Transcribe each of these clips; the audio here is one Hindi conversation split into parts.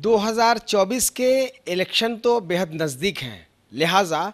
2024 के इलेक्शन तो बेहद नज़दीक हैं, लिहाजा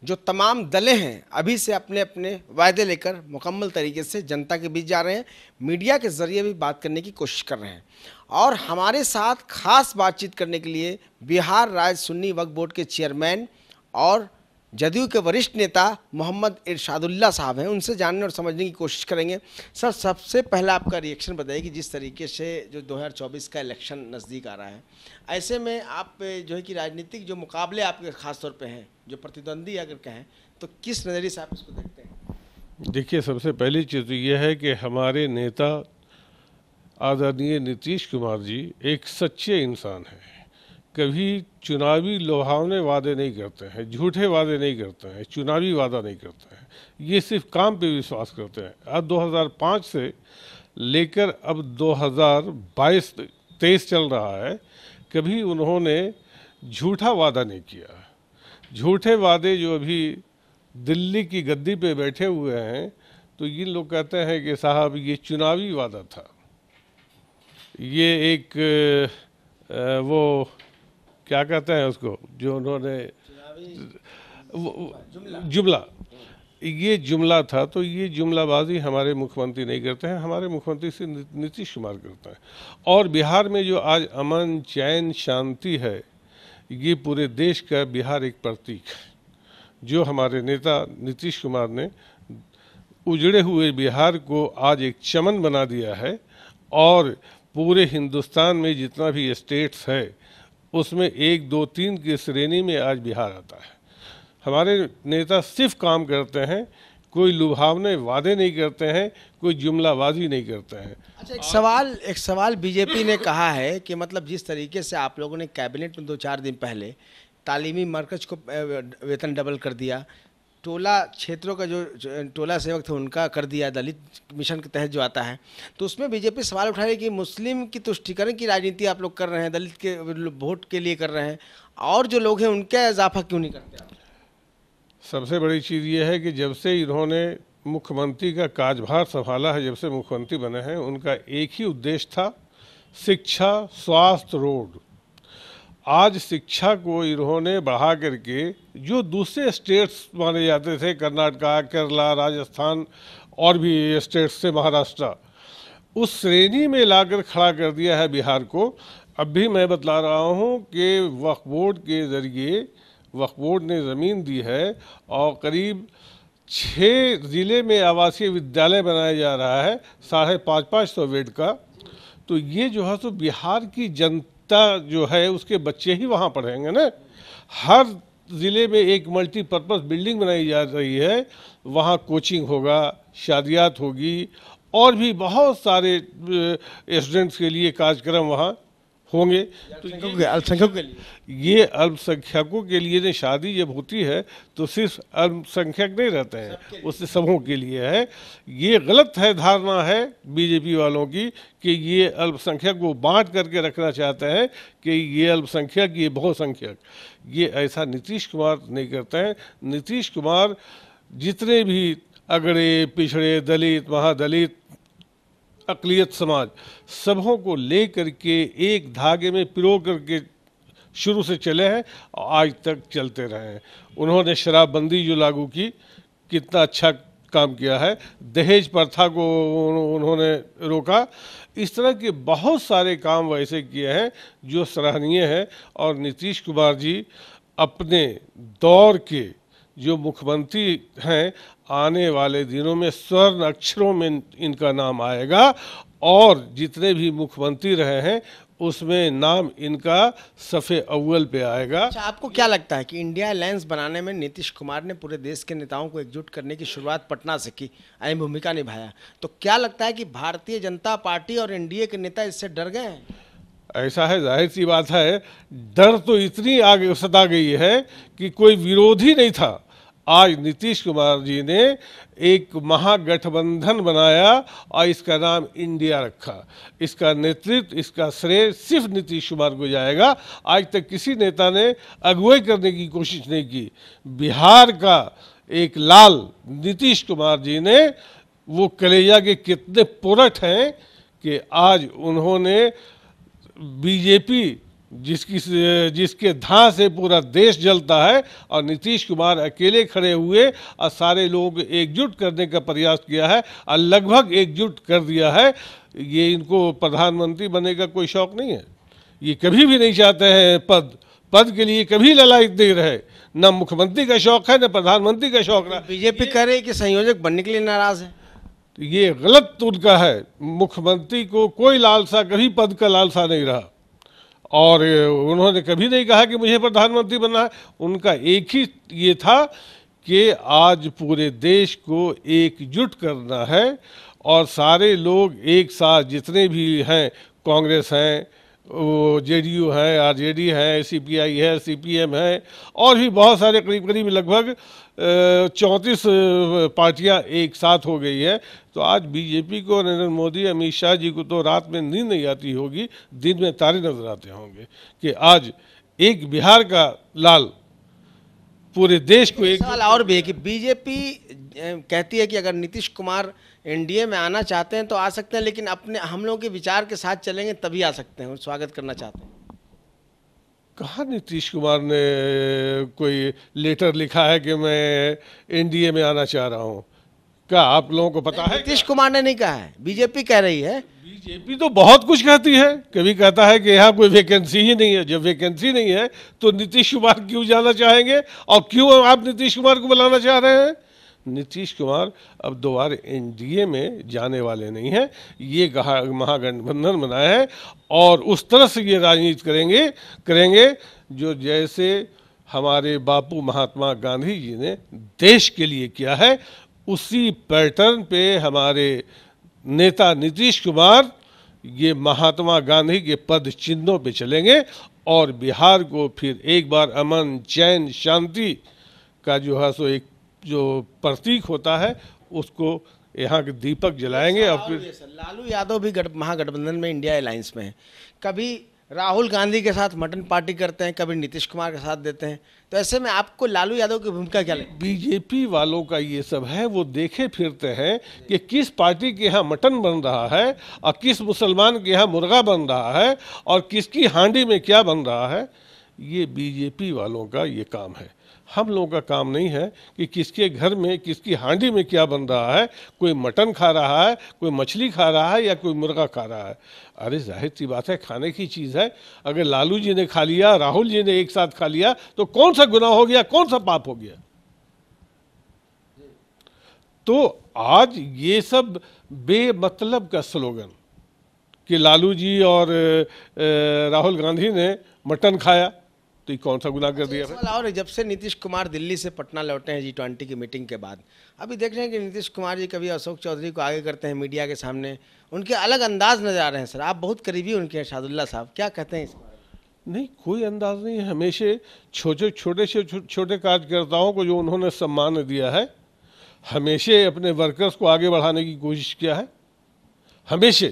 जो तमाम दलें हैं अभी से अपने अपने वायदे लेकर मुकम्मल तरीके से जनता के बीच जा रहे हैं, मीडिया के ज़रिए भी बात करने की कोशिश कर रहे हैं। और हमारे साथ खास बातचीत करने के लिए बिहार राज्य सुन्नी वक्फ बोर्ड के चेयरमैन और जदयू के वरिष्ठ नेता मोहम्मद इरशादुल्लाह साहब हैं। उनसे जानने और समझने की कोशिश करेंगे। सर, सबसे पहला आपका रिएक्शन बताइए कि जिस तरीके से जो 2024 का इलेक्शन नज़दीक आ रहा है, ऐसे में आप जो है कि राजनीतिक जो मुकाबले आपके ख़ास तौर पे हैं, जो प्रतिद्वंदी अगर कहें, तो किस नज़रिए से आप इसको देखते हैं? देखिए, सबसे पहली चीज़ तो ये है कि हमारे नेता आदरणीय नीतीश कुमार जी एक सच्चे इंसान हैं। कभी चुनावी लुभावने वादे नहीं करते हैं, झूठे वादे नहीं करते हैं, चुनावी वादा नहीं करते हैं। ये सिर्फ काम पे विश्वास करते हैं। अब 2005 से लेकर अब 2022-23 चल रहा है, कभी उन्होंने झूठा वादा नहीं किया। झूठे वादे जो अभी दिल्ली की गद्दी पे बैठे हुए हैं, तो ये लोग कहते हैं कि साहब ये चुनावी वादा था, ये एक वो क्या कहते हैं उसको, जो उन्होंने जुमला, ये जुमला था। तो ये जुमलाबाजी हमारे मुख्यमंत्री नहीं करते हैं, हमारे मुख्यमंत्री से नीतीश कुमार करता है। और बिहार में जो आज अमन चैन शांति है, ये पूरे देश का बिहार एक प्रतीक है। जो हमारे नेता नीतीश कुमार ने उजड़े हुए बिहार को आज एक चमन बना दिया है, और पूरे हिंदुस्तान में जितना भी स्टेट्स है उसमें 1, 2, 3 की श्रेणी में आज बिहार आता है। हमारे नेता सिर्फ काम करते हैं, कोई लुभावने वादे नहीं करते हैं, कोई जुमलाबाजी नहीं करते हैं। अच्छा, एक सवाल बीजेपी ने कहा है कि मतलब जिस तरीके से आप लोगों ने कैबिनेट में 2-4 दिन पहले तालीमी मरकज को वेतन डबल कर दिया, टोला क्षेत्रों का जो टोला सेवक थे उनका कर दिया, दलित मिशन के तहत जो आता है, तो उसमें बीजेपी सवाल उठा रही है कि मुस्लिम की तुष्टीकरण की राजनीति आप लोग कर रहे हैं, दलित के वोट के लिए कर रहे हैं, और जो लोग हैं उनका इजाफा क्यों नहीं करते आप? सबसे बड़ी चीज़ ये है कि जब से इन्होंने मुख्यमंत्री का कार्यभार संभाला है, जब से मुख्यमंत्री बने हैं, उनका एक ही उद्देश्य था, शिक्षा, स्वास्थ्य, रोड। आज शिक्षा को इन्होंने बढ़ा करके जो दूसरे स्टेट्स माने जाते थे, कर्नाटका, केरला, राजस्थान और भी स्टेट्स से महाराष्ट्र, उस श्रेणी में लाकर खड़ा कर दिया है बिहार को। अब भी मैं बतला रहा हूँ कि वक्फ बोर्ड के ज़रिए वक्फ बोर्ड ने ज़मीन दी है और करीब 6 ज़िले में आवासीय विद्यालय बनाया जा रहा है, 550 बेड का। तो ये जो है तो बिहार की जनता जो है उसके बच्चे ही वहाँ पढ़ेंगे ना। हर ज़िले में एक मल्टीपर्पज़ बिल्डिंग बनाई जा रही है, वहाँ कोचिंग होगा, शादियात होगी, और भी बहुत सारे स्टूडेंट्स के लिए कार्यक्रम वहाँ होंगे। तो अल्पसंख्यकों के लिए, ये अल्पसंख्यकों के लिए ने शादी जब होती है तो सिर्फ अल्पसंख्यक नहीं रहते हैं, उससे सबों के लिए है। ये गलत है, धारणा है बीजेपी वालों की कि ये अल्पसंख्यक को बांट करके रखना चाहते हैं कि ये अल्पसंख्यक, ये बहुसंख्यक। ये ऐसा नीतीश कुमार नहीं करते हैं। नीतीश कुमार जितने भी अगड़े पिछड़े, दलित, महादलित, अक़लियत समाज, सबों को ले करके एक धागे में पिरो करके शुरू से चले हैं और आज तक चलते रहे हैं। उन्होंने शराबबंदी जो लागू की, कितना अच्छा काम किया है। दहेज प्रथा को उन्होंने रोका। इस तरह के बहुत सारे काम वैसे किए हैं जो सराहनीय हैं। और नीतीश कुमार जी अपने दौर के जो मुख्यमंत्री हैं, आने वाले दिनों में स्वर्ण अक्षरों में इनका नाम आएगा, और जितने भी मुख्यमंत्री रहे हैं उसमें नाम इनका सफ़े अव्वल पे आएगा। अच्छा, आपको क्या लगता है कि इंडिया अलायंस बनाने में नीतीश कुमार ने पूरे देश के नेताओं को एकजुट करने की शुरुआत पटना से की, अहम भूमिका निभाया, तो क्या लगता है कि भारतीय जनता पार्टी और एनडीए के नेता इससे डर गए हैं? ऐसा है, जाहिर सी बात है, डर तो इतनी आगे सता गई है कि कोई विरोधी नहीं था। आज नीतीश कुमार जी ने एक महागठबंधन बनाया और इसका नाम इंडिया रखा। इसका नेतृत्व, इसका श्रेय सिर्फ नीतीश कुमार को जाएगा। आज तक किसी नेता ने अगुवाई करने की कोशिश नहीं की। बिहार का एक लाल नीतीश कुमार जी ने, वो कलेजा के कितने पुरठ हैं कि आज उन्होंने बीजेपी जिसके धाह से पूरा देश जलता है, और नीतीश कुमार अकेले खड़े हुए और सारे लोगों को एकजुट करने का प्रयास किया है और लगभग एकजुट कर दिया है। ये इनको प्रधानमंत्री बनने का कोई शौक नहीं है, ये कभी भी नहीं चाहते हैं पद के लिए कभी ललायत नहीं रहे, न मुख्यमंत्री का शौक है न प्रधानमंत्री का शौक रहा। बीजेपी कह रही है कि संयोजक बनने के लिए नाराज है। तो ये गलत उनका है। मुख्यमंत्री को कोई लालसा, कभी पद का लालसा नहीं रहा, और उन्होंने कभी नहीं कहा कि मुझे प्रधानमंत्री बनना है। उनका एक ही ये था कि आज पूरे देश को एकजुट करना है और सारे लोग एक साथ, जितने भी हैं, कांग्रेस हैं, वो जेडीयू है, आरजेडी है, सीपीआई है, सीपीएम है, और भी बहुत सारे, करीब करीब लगभग 34 पार्टियां एक साथ हो गई है। तो आज बीजेपी को, नरेंद्र मोदी, अमित शाह जी को तो रात में नींद नहीं आती होगी, दिन में तारे नजर आते होंगे कि आज एक बिहार का लाल पूरे देश को एक। सवाल और भी है कि बीजेपी कहती है कि अगर नीतीश कुमार एनडीए में आना चाहते हैं तो आ सकते हैं, लेकिन अपने हम लोगों के विचार के साथ चलेंगे तभी आ सकते हैं, और स्वागत करना चाहते हैं। कहाँ नीतीश कुमार ने कोई लेटर लिखा है कि मैं एनडीए में आना चाह रहा हूँ? क्या आप लोगों को पता है? नीतीश कुमार ने नहीं कहा है, बीजेपी कह रही है। बीजेपी तो बहुत कुछ कहती है, कभी कहता है कि यहाँ कोई वैकेंसी ही नहीं है। जब वैकेंसी नहीं है तो नीतीश कुमार क्यों जाना चाहेंगे, और क्यों आप नीतीश कुमार को बुलाना चाह रहे हैं? नीतीश कुमार अब दोबारा एनडीए में जाने वाले नहीं हैं। ये महागठबंधन बनाया है और उस तरह से ये राजनीति करेंगे जो जैसे हमारे बापू महात्मा गांधी जी ने देश के लिए किया है, उसी पैटर्न पे हमारे नेता नीतीश कुमार ये महात्मा गांधी के पद चिन्हों पे चलेंगे, और बिहार को फिर एक बार अमन, चैन, शांति का जो है सो एक जो प्रतीक होता है, उसको यहाँ के दीपक जलाएंगे। और फिर लालू यादव भी महागठबंधन में, इंडिया अलायंस में है। कभी राहुल गांधी के साथ मटन पार्टी करते हैं, कभी नीतीश कुमार के साथ देते हैं। तो ऐसे में आपको लालू यादव की भूमिका क्या लगती है? बीजेपी वालों का ये सब है, वो देखे फिरते हैं कि किस पार्टी के यहाँ मटन बन रहा है और किस मुसलमान के यहाँ मुर्गा बन रहा है और किसकी हांडी में क्या बन रहा है। ये बीजेपी वालों का ये काम है। हम लोगों का काम नहीं है कि किसके घर में, किसकी हांडी में क्या बन रहा है। कोई मटन खा रहा है, कोई मछली खा रहा है, या कोई मुर्गा खा रहा है। अरे जाहिर सी बात है, खाने की चीज़ है। अगर लालू जी ने खा लिया, राहुल जी ने एक साथ खा लिया, तो कौन सा गुनाह हो गया, कौन सा पाप हो गया? तो आज ये सब बेमतलब का स्लोगन कि लालू जी और राहुल गांधी ने मटन खाया, तो ये कौन सा गुनाह कर दिया? और जब से नीतीश कुमार दिल्ली से पटना लौटे हैं G20 की मीटिंग के बाद, अभी देख रहे हैं कि नीतीश कुमार जी कभी अशोक चौधरी को आगे करते हैं मीडिया के सामने, उनके अलग अंदाज नजर आ रहे हैं। सर, आप बहुत करीबी उनके हैं, शाहदुल्ला साहब, क्या कहते हैं इस बारे में? नहीं, कोई अंदाज नहीं है। हमेशा छोटे कार्यकर्ताओं को जो उन्होंने सम्मान दिया है, हमेशा अपने वर्कर्स को आगे बढ़ाने की कोशिश किया है। हमेशा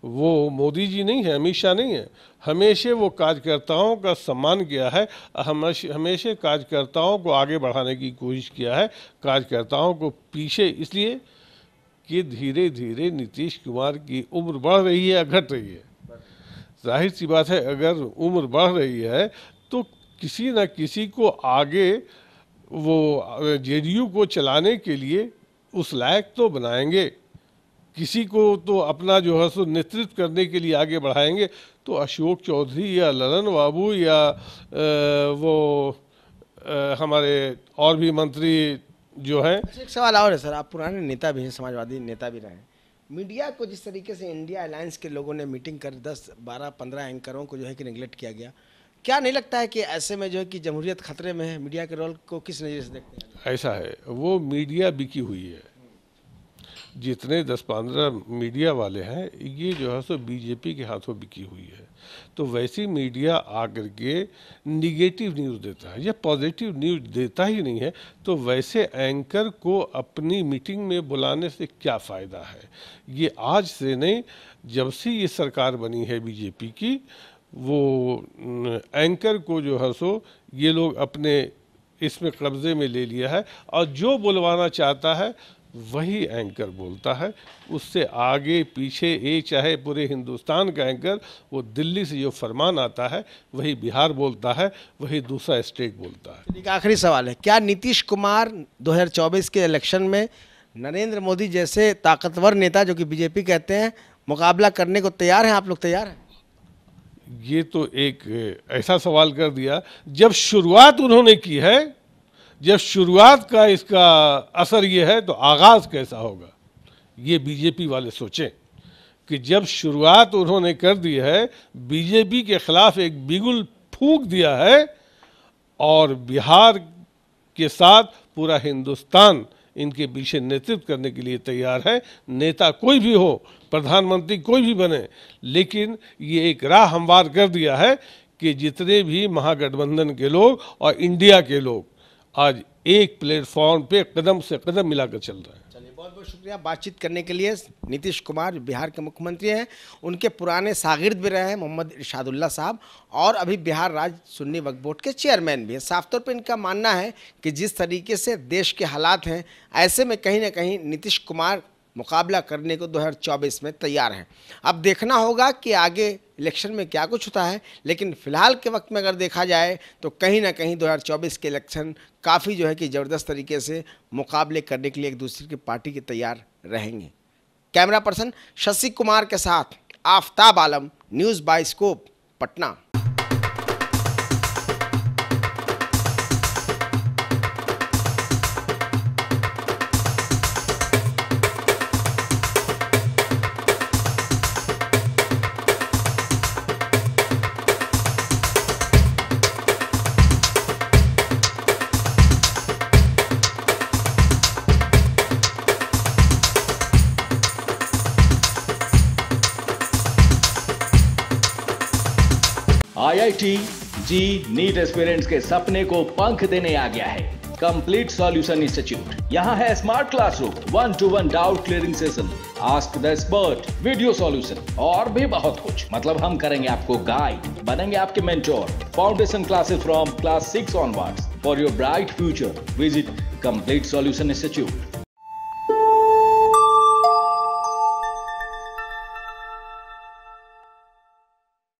वो मोदी जी नहीं है, अमित शाह नहीं है, हमेशा वो कार्यकर्ताओं का सम्मान किया है। हमेशा कार्यकर्ताओं को आगे बढ़ाने की कोशिश किया है। कार्यकर्ताओं को पीछे, इसलिए कि धीरे धीरे नीतीश कुमार की उम्र बढ़ रही है या घट रही है। जाहिर सी बात है, अगर उम्र बढ़ रही है तो किसी न किसी को आगे वो जेडीयू को चलाने के लिए उस लायक तो बनाएंगे, किसी को तो अपना जो है सो नेतृत्व करने के लिए आगे बढ़ाएंगे। तो अशोक चौधरी या ललन बाबू या वो हमारे और भी मंत्री जो हैं। एक सवाल और है सर, आप पुराने नेता भी हैं, समाजवादी नेता भी रहे हैं। मीडिया को जिस तरीके से इंडिया अलायंस के लोगों ने मीटिंग कर 10, 12, 15 एंकरों को जो है कि निगलेक्ट किया गया, क्या नहीं लगता है कि ऐसे में जो है कि जमहूरियत खतरे में है? मीडिया के रोल को किस नज़र से देखते हैं? ऐसा है, वो मीडिया बिकी हुई है। जितने 10-15 मीडिया वाले हैं, ये जो है सो बीजेपी के हाथों बिकी हुई है। तो वैसी मीडिया आकर के निगेटिव न्यूज़ देता है या पॉजिटिव न्यूज़ देता ही नहीं है, तो वैसे एंकर को अपनी मीटिंग में बुलाने से क्या फ़ायदा है? ये आज से नहीं, जब से ये सरकार बनी है बीजेपी की, वो एंकर को जो है सो ये लोग अपने इसमें कब्जे में ले लिया है, और जो बुलवाना चाहता है वही एंकर बोलता है। उससे आगे पीछे एक चाहे पूरे हिंदुस्तान का एंकर, वो दिल्ली से जो फरमान आता है वही बिहार बोलता है, वही दूसरा स्टेट बोलता है। एक आखिरी सवाल है, क्या नीतीश कुमार 2024 के इलेक्शन में नरेंद्र मोदी जैसे ताकतवर नेता, जो कि बीजेपी कहते हैं, मुकाबला करने को तैयार हैं? आप लोग तैयार हैं? ये तो एक ऐसा सवाल कर दिया, जब शुरुआत उन्होंने की है, जब शुरुआत का इसका असर ये है तो आगाज कैसा होगा, ये बीजेपी वाले सोचें कि जब शुरुआत उन्होंने कर दी है, बीजेपी के खिलाफ एक बिगुल फूंक दिया है और बिहार के साथ पूरा हिंदुस्तान इनके पीछे नेतृत्व करने के लिए तैयार है। नेता कोई भी हो, प्रधानमंत्री कोई भी बने, लेकिन ये एक राह हमवार कर दिया है कि जितने भी महागठबंधन के लोग और इंडिया के लोग आज एक प्लेटफॉर्म पे कदम से कदम मिलाकर चल रहे हैं। चलिए, बहुत बहुत शुक्रिया बातचीत करने के लिए। नीतीश कुमार बिहार के मुख्यमंत्री हैं, उनके पुराने शागिर्द भी रहे हैं मोहम्मद इरशादुल्ला साहब, और अभी बिहार राज्य सुन्नी वक्फ बोर्ड के चेयरमैन भी हैं। साफ तौर पर इनका मानना है कि जिस तरीके से देश के हालात हैं, ऐसे में कहीं ना कहीं नीतीश कुमार मुकाबला करने को 2024 में तैयार हैं। अब देखना होगा कि आगे इलेक्शन में क्या कुछ होता है, लेकिन फिलहाल के वक्त में अगर देखा जाए तो कहीं ना कहीं 2024 के इलेक्शन काफ़ी जो है कि ज़बरदस्त तरीके से मुकाबले करने के लिए एक दूसरे की पार्टी के तैयार रहेंगे। कैमरा पर्सन शशि कुमार के साथ Aftab Alam, news by scope, Patna. IIT JEE NEET aspirants के सपने को पंख देने आ गया है कंप्लीट सॉल्यूशन इंस्टीट्यूट। यहाँ है smart classroom, 1-to-1 doubt clearing session, ask the expert, video solution और भी बहुत कुछ। मतलब हम करेंगे आपको गाइड, बनेंगे आपके mentor. Foundation classes from class 6 onwards for your bright future. Visit complete solution institute.